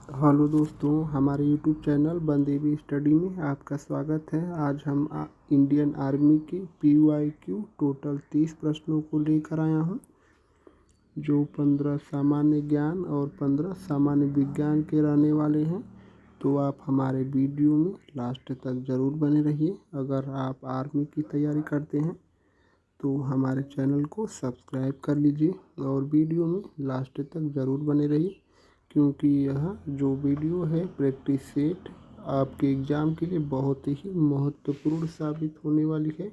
Hello दोस्तों, हमारे YouTube channel बंदेवी study में आपका स्वागत है। आज हम इंडियन आर्मी के PYQ टोटल 30 प्रश्नों को लेकर आया हूं, जो 15 सामान्य ज्ञान और 15 सामान्य विज्ञान के रहने वाले हैं। तो आप हमारे वीडियो में लास्ट तक ज़रूर बने रहिए। अगर आप आर्मी की तैयारी करते हैं तो हमारे चैनल को सब्सक्राइब कर लीजिए और वीडियो में लास्ट तक ज़रूर बने रहिए, क्योंकि यह जो वीडियो है प्रैक्टिस सेट आपके एग्ज़ाम के लिए बहुत ही महत्वपूर्ण साबित होने वाली है।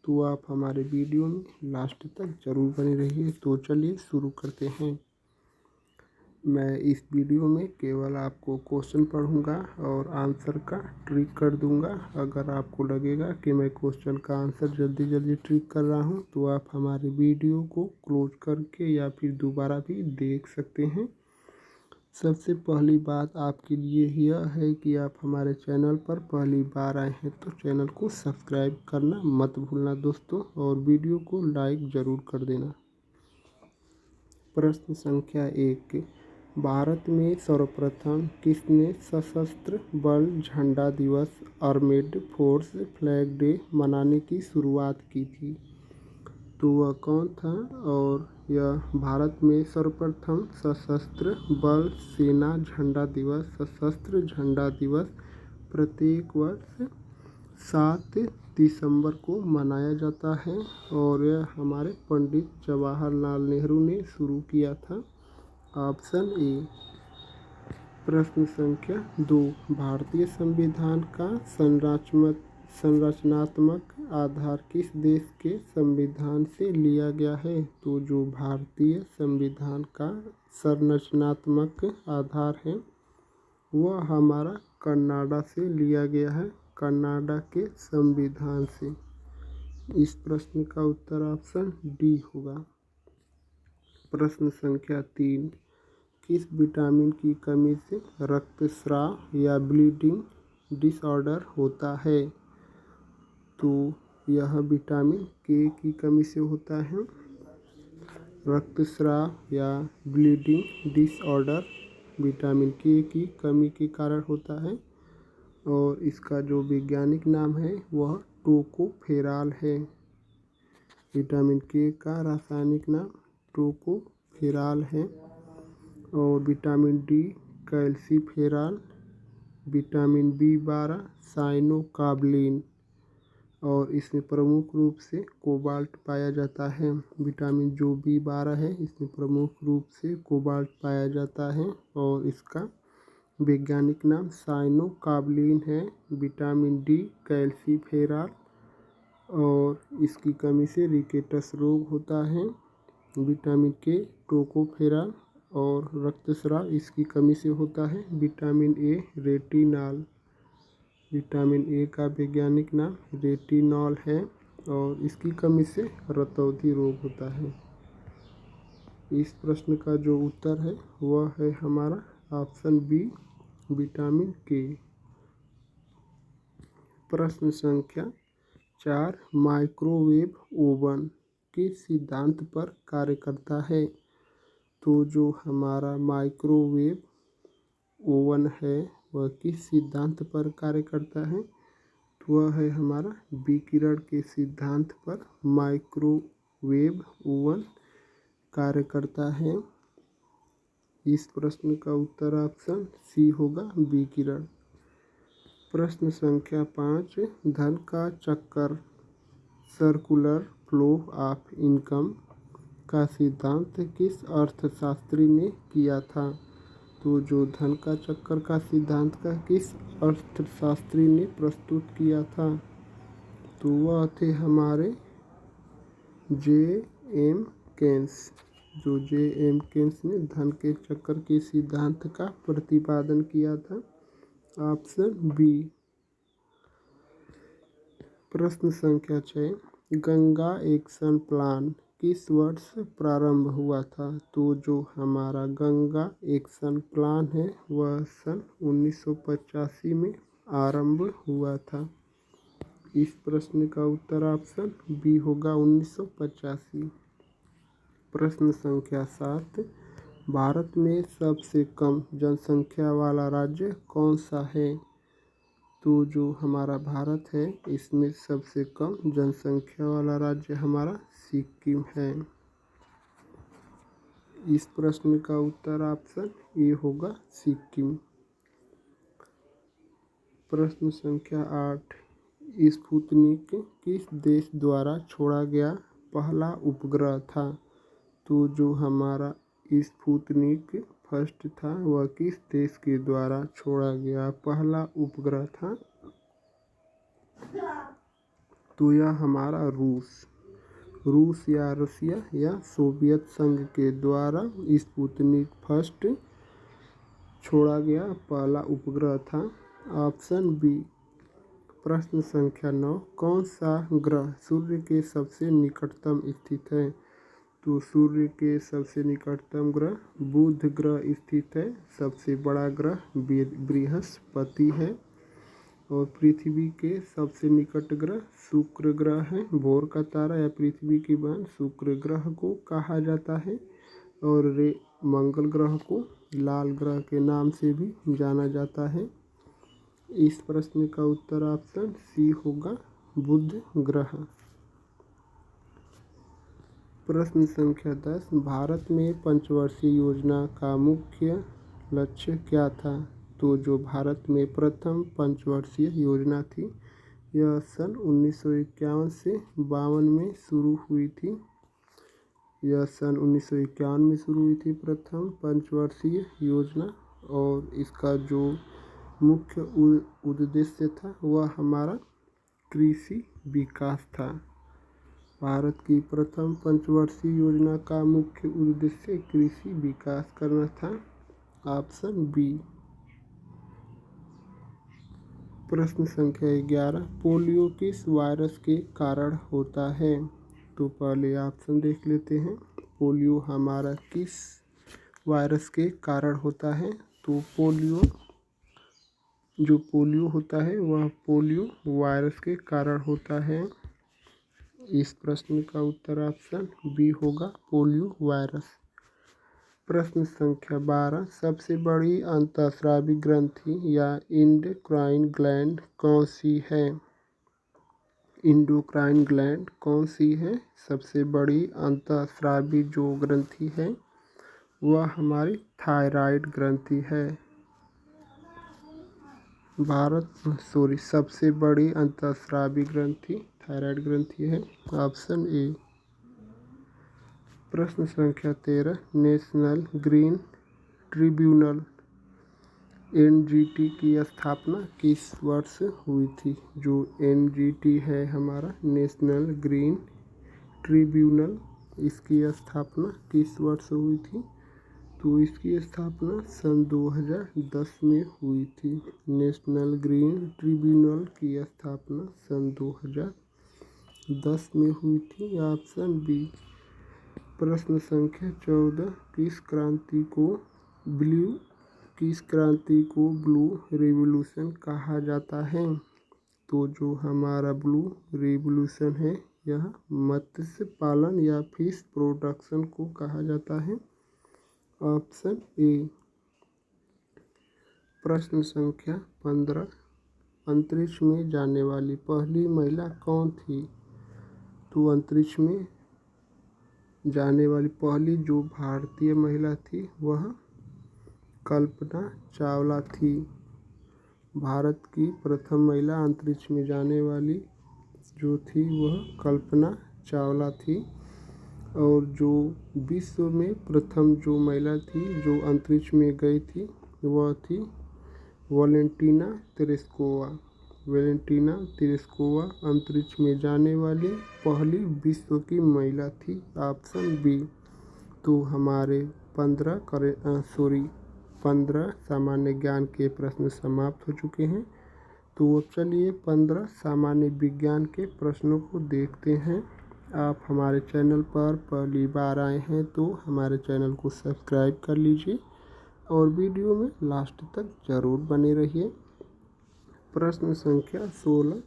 तो आप हमारे वीडियो में लास्ट तक ज़रूर बने रहिए। तो चलिए शुरू करते हैं। मैं इस वीडियो में केवल आपको क्वेश्चन पढ़ूंगा और आंसर का ट्रिक कर दूंगा। अगर आपको लगेगा कि मैं क्वेश्चन का आंसर जल्दी जल्दी ट्रिक कर रहा हूं, तो आप हमारे वीडियो को क्लोज करके या फिर दोबारा भी देख सकते हैं। सबसे पहली बात आपके लिए यह है कि आप हमारे चैनल पर पहली बार आए हैं तो चैनल को सब्सक्राइब करना मत भूलना दोस्तों, और वीडियो को लाइक ज़रूर कर देना। प्रश्न संख्या 1, भारत में सर्वप्रथम किसने सशस्त्र बल झंडा दिवस आर्मेड फोर्स फ्लैग डे मनाने की शुरुआत की थी? तो वह कौन था? और यह भारत में सर्वप्रथम सशस्त्र बल सेना झंडा दिवस, सशस्त्र झंडा दिवस प्रत्येक वर्ष 7 दिसंबर को मनाया जाता है, और यह हमारे पंडित जवाहरलाल नेहरू ने शुरू किया था। Option A. प्रश्न संख्या 2, भारतीय संविधान का संरचनात्मक आधार किस देश के संविधान से लिया गया है? तो जो भारतीय संविधान का संरचनात्मक आधार है वह हमारा कनाडा से लिया गया है, कनाडा के संविधान से। इस प्रश्न का उत्तर ऑप्शन डी होगा। प्रश्न संख्या 3, किस विटामिन की कमी से रक्तस्राव या ब्लीडिंग डिसऑर्डर होता है? तो यह विटामिन के की कमी से होता है। रक्तस्राव या ब्लीडिंग डिसऑर्डर विटामिन के की कमी के कारण होता है, और इसका जो वैज्ञानिक नाम है वह टोकोफेरॉल है। विटामिन के का रासायनिक नाम टोकोफेरॉल है। और vitamin D calciferol, vitamin B12 साइनोकार्बोलिन, और इसमें प्रमुख रूप से कोबाल्ट पाया जाता है। विटामिन जो B12 है इसमें प्रमुख रूप से कोबाल्ट पाया जाता है, और इसका वैज्ञानिक नाम साइनोकार्बोलिन है। विटामिन डी कैल्सीफेरॉल, और इसकी कमी से रिकेटस रोग होता है। विटामिन के टोकोफेरॉल, और रक्तस्राव इसकी कमी से होता है। Vitamin A retinol, vitamin A का वैज्ञानिक नाम रेटिनॉल है, और इसकी कमी से रतौंधी रोग होता है। इस प्रश्न का जो उत्तर है वह है हमारा ऑप्शन बी, विटामिन के। प्रश्न संख्या 4, माइक्रोवेव ओवन किस सिद्धांत पर कार्य करता है? तो जो हमारा माइक्रोवेव ओवन है वह किस सिद्धांत पर कार्य करता है? तो वह है हमारा विकिरण के सिद्धांत पर माइक्रोवेव ओवन कार्य करता है। इस प्रश्न का उत्तर ऑप्शन सी होगा, विकिरण। प्रश्न संख्या 5, धन का चक्कर सर्कुलर फ्लो ऑफ इनकम का सिद्धांत किस अर्थशास्त्री ने किया था? तो जो धन का चक्कर का सिद्धांत का किस अर्थशास्त्री ने प्रस्तुत किया था? तो वह थे हमारे J.M. केन्स। जो J.M. केन्स ने धन के चक्कर के सिद्धांत का प्रतिपादन किया था। Option B. प्रश्न संख्या 6, गंगा एक्शन प्लान किस वर्ष प्रारंभ हुआ था? तो जो हमारा गंगा एक्शन प्लान है वह सन 1985 में आरंभ हुआ था। इस प्रश्न का उत्तर ऑप्शन बी होगा, 1985। प्रश्न संख्या 7, भारत में सबसे कम जनसंख्या वाला राज्य कौन सा है? तो जो हमारा भारत है इसमें सबसे कम जनसंख्या वाला राज्य हमारा सिक्किम है। इस प्रश्न का उत्तर ऑप्शन ए होगा, सिक्किम। प्रश्न संख्या 8, स्पुतनिक किस देश द्वारा छोड़ा गया पहला उपग्रह था? तो जो हमारा स्पुतनिक फर्स्ट था वह किस देश के द्वारा छोड़ा गया पहला उपग्रह था? तो यह हमारा रूस या रसिया या सोवियत संघ के द्वारा स्पुतनिक फर्स्ट छोड़ा गया पहला उपग्रह था। Option B. प्रश्न संख्या 9, कौन सा ग्रह सूर्य के सबसे निकटतम स्थित है? तो सूर्य के सबसे निकटतम ग्रह बुध ग्रह स्थित है। सबसे बड़ा ग्रह बृहस्पति है और पृथ्वी के सबसे निकट ग्रह शुक्र ग्रह है। भोर का तारा या पृथ्वी की बहन शुक्र ग्रह को कहा जाता है और मंगल ग्रह को लाल ग्रह के नाम से भी जाना जाता है। इस प्रश्न का उत्तर ऑप्शन सी होगा, बुध ग्रह। प्रश्न संख्या 10, भारत में पंचवर्षीय योजना का मुख्य लक्ष्य क्या था? तो जो भारत में प्रथम पंचवर्षीय योजना थी यह सन 1951 से 52 में शुरू हुई थी। यह सन 1951 में शुरू हुई थी प्रथम पंचवर्षीय योजना और इसका जो मुख्य उद्देश्य था वह हमारा कृषि विकास था। भारत की प्रथम पंचवर्षीय योजना का मुख्य उद्देश्य कृषि विकास करना था। Option B. प्रश्न संख्या 11, पोलियो किस वायरस के कारण होता है? तो पहले ऑप्शन देख लेते हैं। पोलियो हमारा किस वायरस के कारण होता है? तो जो पोलियो होता है वह पोलियो वायरस के कारण होता है। इस प्रश्न का उत्तर ऑप्शन बी होगा, पोलियो वायरस। प्रश्न संख्या 12, सबसे बड़ी अंतःस्रावी ग्रंथि या एंडोक्राइन ग्लैंड कौन सी है? एंडोक्राइन ग्लैंड कौन सी है? सबसे बड़ी अंतःस्रावी जो ग्रंथि है वह हमारी थायराइड ग्रंथि है। सबसे बड़ी अंतःस्रावी ग्रंथि थायराइड ग्रंथि है। Option A. प्रश्न संख्या 13, नेशनल ग्रीन ट्रिब्यूनल NGT की स्थापना किस वर्ष हुई थी? जो NGT है हमारा नेशनल ग्रीन ट्रिब्यूनल, इसकी स्थापना किस वर्ष हुई थी? तो इसकी स्थापना सन 2010 में हुई थी। नेशनल ग्रीन ट्रिब्यूनल की स्थापना सन 2010 में हुई थी। Option B. प्रश्न संख्या 14, किस क्रांति को ब्लू रिवॉल्यूशन कहा जाता है? तो जो हमारा ब्लू रिवॉल्यूशन है यह मत्स्य पालन या फिश प्रोडक्शन को कहा जाता है। Option A. प्रश्न संख्या 15, अंतरिक्ष में जाने वाली पहली महिला कौन थी? तो अंतरिक्ष में जाने वाली पहली जो भारतीय महिला थी वह कल्पना चावला थी। भारत की प्रथम महिला अंतरिक्ष में जाने वाली जो थी वह कल्पना चावला थी और जो विश्व में प्रथम जो महिला थी जो अंतरिक्ष में गई थी वह थी वैलेंटीना तेरेस्कोवा अंतरिक्ष में जाने वाली पहली विश्व की महिला थी। Option B. तो हमारे 15 सामान्य ज्ञान के प्रश्न समाप्त हो चुके हैं। तो चलिए 15 सामान्य विज्ञान के प्रश्नों को देखते हैं। आप हमारे चैनल पर पहली बार आए हैं तो हमारे चैनल को सब्सक्राइब कर लीजिए और वीडियो में लास्ट तक ज़रूर बने रहिए। प्रश्न संख्या 16,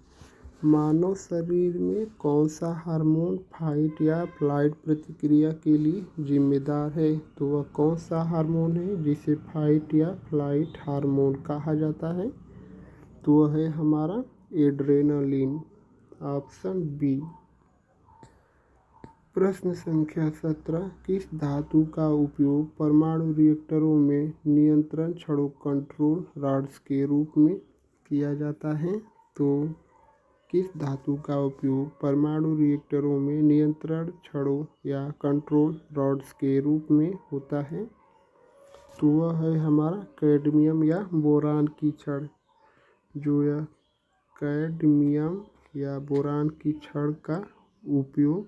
मानव शरीर में कौन सा हार्मोन फाइट या फ्लाइट प्रतिक्रिया के लिए जिम्मेदार है? तो वह कौन सा हार्मोन है जिसे फाइट या फ्लाइट हार्मोन कहा जाता है? तो वह है हमारा एड्रेनलिन, ऑप्शन बी। प्रश्न संख्या 17, किस धातु का उपयोग परमाणु रिएक्टरों में नियंत्रण छड़ों कंट्रोल रॉड्स के रूप में किया जाता है? तो किस धातु का उपयोग परमाणु रिएक्टरों में नियंत्रण छड़ों या कंट्रोल रॉड्स के रूप में होता है? तो वह है हमारा कैडमियम या बोरान की छड़। जो यह कैडमियम या बोरान की छड़ का उपयोग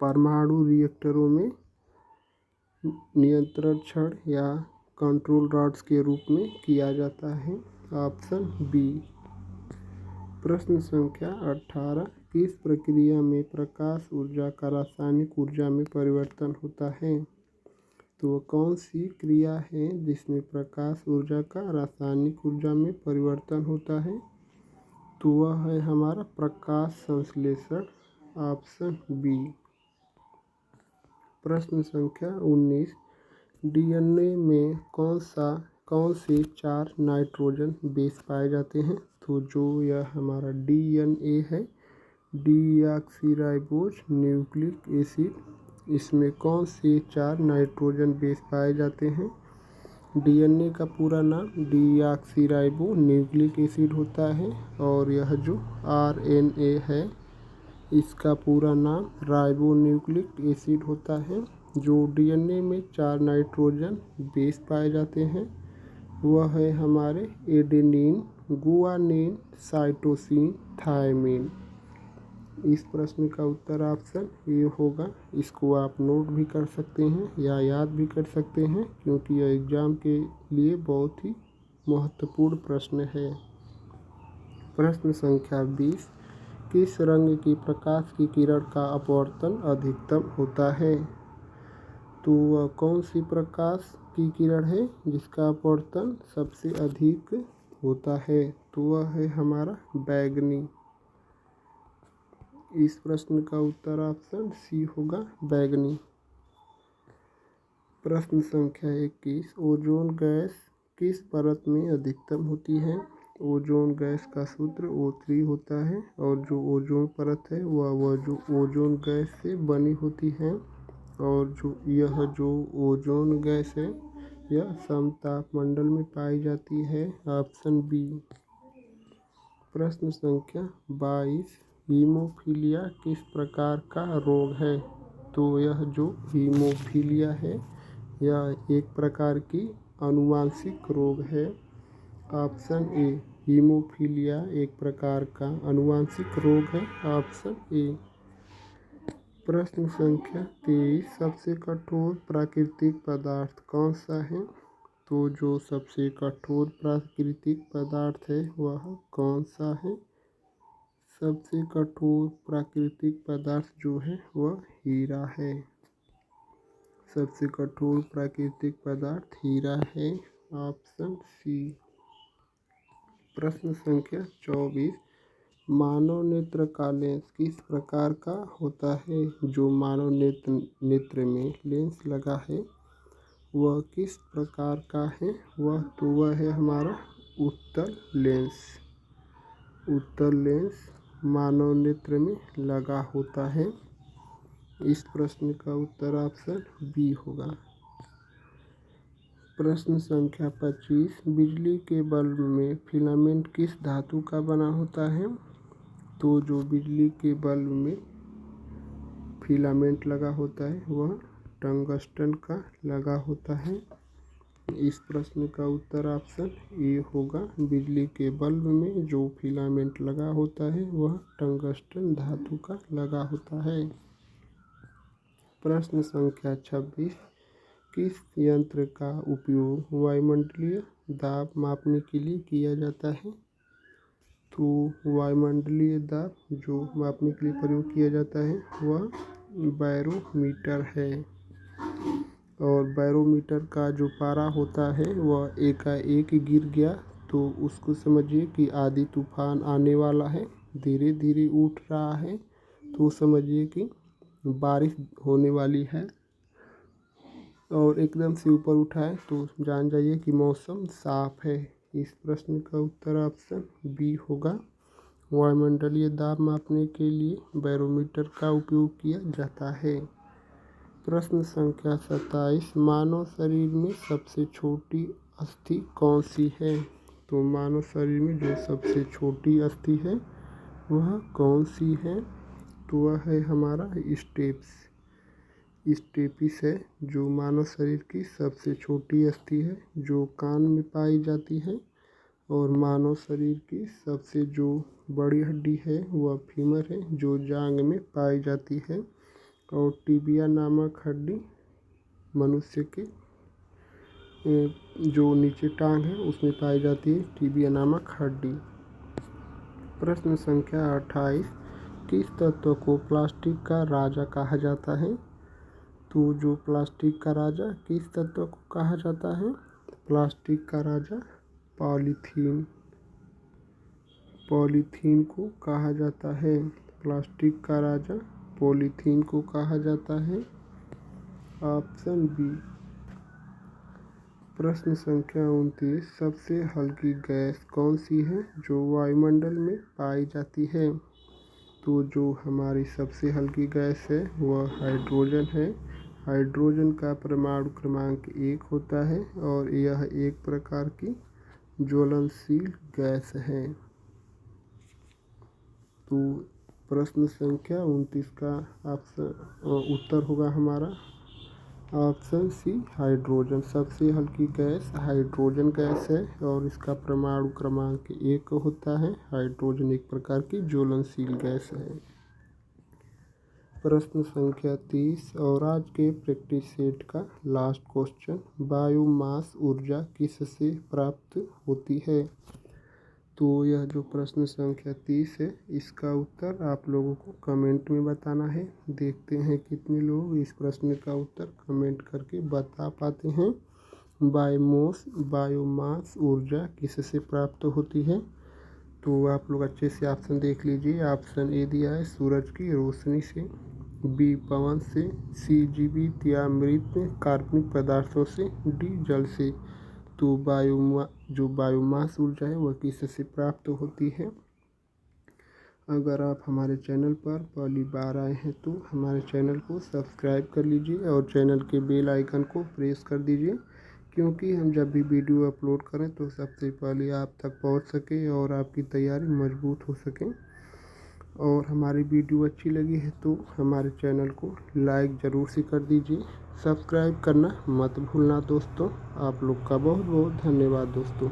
परमाणु रिएक्टरों में नियंत्रण छड़ या कंट्रोल रॉड्स के रूप में किया जाता है, ऑप्शन बी। प्रश्न संख्या 18, किस प्रक्रिया में प्रकाश ऊर्जा का रासायनिक ऊर्जा में परिवर्तन होता है? तो वह कौन सी क्रिया है जिसमें प्रकाश ऊर्जा का रासायनिक ऊर्जा में परिवर्तन होता है? तो वह है हमारा प्रकाश संश्लेषण, ऑप्शन बी। प्रश्न संख्या 19, डीएनए में कौन से 4 नाइट्रोजन बेस पाए जाते हैं? तो जो यह हमारा डीएनए है, डीऑक्सीराइबोज न्यूक्लिक एसिड, इसमें कौन से 4 नाइट्रोजन बेस पाए जाते हैं? डीएनए का पूरा नाम डीऑक्सीराइबो न्यूक्लिक एसिड होता है और यह जो आरएनए है इसका पूरा नाम राइबो न्यूक्लिक एसिड होता है। जो डीएनए में 4 नाइट्रोजन बेस पाए जाते हैं वह है हमारे एडेनिन, गुआनिन, साइटोसिन, थायमिन। इस प्रश्न का उत्तर ऑप्शन ए होगा। इसको आप नोट भी कर सकते हैं या याद भी कर सकते हैं क्योंकि यह एग्जाम के लिए बहुत ही महत्वपूर्ण प्रश्न है। प्रश्न संख्या 20, किस रंग की प्रकाश की किरण का अपवर्तन अधिकतम होता है? तो वह कौन सी प्रकाश की किरण है जिसका अपवर्तन सबसे अधिक होता है? तो वह है हमारा बैगनी। इस प्रश्न का उत्तर ऑप्शन सी होगा, बैगनी। प्रश्न संख्या 21, ओजोन गैस किस परत में अधिकतम होती है? ओजोन गैस का सूत्र O3 होता है और जो ओजोन परत है वह जो ओजोन गैस से बनी होती है और जो ओजोन गैस है यह समतापमंडल में पाई जाती है, ऑप्शन बी। प्रश्न संख्या 22, हीमोफीलिया किस प्रकार का रोग है? तो यह जो हीमोफीलिया है यह एक प्रकार की आनुवांशिक रोग है, ऑप्शन ए। हीमोफीलिया एक प्रकार का आनुवांशिक रोग है, ऑप्शन ए। प्रश्न संख्या 23, सबसे कठोर प्राकृतिक पदार्थ कौन सा है? तो जो सबसे कठोर प्राकृतिक पदार्थ है वह कौन सा है? सबसे कठोर प्राकृतिक पदार्थ जो है वह हीरा है। सबसे कठोर प्राकृतिक पदार्थ हीरा है, ऑप्शन सी। प्रश्न संख्या 24, मानव नेत्र का लेंस किस प्रकार का होता है? जो मानव नेत्र में लेंस लगा है वह किस प्रकार का है? वह है हमारा उत्तल लेंस। उत्तल लेंस मानव नेत्र में लगा होता है। इस प्रश्न का उत्तर ऑप्शन बी होगा। प्रश्न संख्या 25, बिजली के बल्ब में फिलामेंट किस धातु का बना होता है? तो जो बिजली के बल्ब में फिलामेंट लगा होता है वह टंगस्टन का लगा होता है। इस प्रश्न का उत्तर ऑप्शन ए होगा। बिजली के बल्ब में जो फिलामेंट लगा होता है वह टंगस्टन धातु का लगा होता है। प्रश्न संख्या 26, किस यंत्र का उपयोग वायुमंडलीय दाब मापने के लिए किया जाता है? तो वायुमंडलीय दाब जो मापने के लिए प्रयोग किया जाता है वह बैरोमीटर है और बैरोमीटर का जो पारा होता है वह एकाएक गिर गया तो उसको समझिए कि आधी तूफान आने वाला है, धीरे धीरे उठ रहा है, तो समझिए कि बारिश होने वाली है। और एकदम से ऊपर उठा है तो जान जाइए कि मौसम साफ है। इस प्रश्न का उत्तर ऑप्शन बी होगा। वायुमंडलीय दाब मापने के लिए बैरोमीटर का उपयोग किया जाता है। प्रश्न संख्या 27, मानव शरीर में सबसे छोटी अस्थि कौन सी है? तो मानव शरीर में जो सबसे छोटी अस्थि है वह कौन सी है? तो वह है हमारा स्टेपिस है, जो मानव शरीर की सबसे छोटी अस्थि है, जो कान में पाई जाती है। और मानव शरीर की सबसे जो बड़ी हड्डी है वह फीमर है, जो जांघ में पाई जाती है। और टिबिया नामक हड्डी मनुष्य के जो नीचे टांग है उसमें पाई जाती है, टिबिया नामक हड्डी। प्रश्न संख्या 28, किस तत्व को प्लास्टिक का राजा कहा जाता है? तो जो प्लास्टिक का राजा किस तत्व को कहा जाता है? प्लास्टिक का राजा पॉलीथीन को कहा जाता है। प्लास्टिक का राजा पॉलीथीन को कहा जाता है। Option B. प्रश्न संख्या 29, सबसे हल्की गैस कौन सी है जो वायुमंडल में पाई जाती है? तो जो हमारी सबसे हल्की गैस है वह हाइड्रोजन है। हाइड्रोजन का परमाणु क्रमांक 1 होता है और यह एक प्रकार की ज्वलनशील गैस है। तो प्रश्न संख्या 29 का उत्तर होगा हमारा ऑप्शन सी, हाइड्रोजन। सबसे हल्की गैस हाइड्रोजन गैस है और इसका परमाणु क्रमांक 1 होता है। हाइड्रोजन एक प्रकार की ज्वलनशील गैस है। प्रश्न संख्या 30 और आज के प्रैक्टिस सेट का लास्ट क्वेश्चन, बायोमास ऊर्जा किससे प्राप्त होती है? तो यह जो प्रश्न संख्या 30 है इसका उत्तर आप लोगों को कमेंट में बताना है। देखते हैं कितने लोग इस प्रश्न का उत्तर कमेंट करके बता पाते हैं। बायोमास ऊर्जा किससे प्राप्त होती है? तो आप लोग अच्छे से ऑप्शन देख लीजिए। ऑप्शन ए दिया है सूरज की रोशनी से, बी पवन से, सी जीवित या मृत कार्बनिक पदार्थों से, डी जल से। तो बायोमास ऊर्जा है वह किससे प्राप्त होती है? अगर आप हमारे चैनल पर पहली बार आए हैं तो हमारे चैनल को सब्सक्राइब कर लीजिए और चैनल के बेल आइकन को प्रेस कर दीजिए, क्योंकि हम जब भी वीडियो अपलोड करें तो सबसे पहले आप तक पहुंच सके और आपकी तैयारी मजबूत हो सके। और हमारी वीडियो अच्छी लगी है तो हमारे चैनल को लाइक ज़रूर से कर दीजिए। सब्सक्राइब करना मत भूलना दोस्तों। आप लोग का बहुत बहुत धन्यवाद दोस्तों।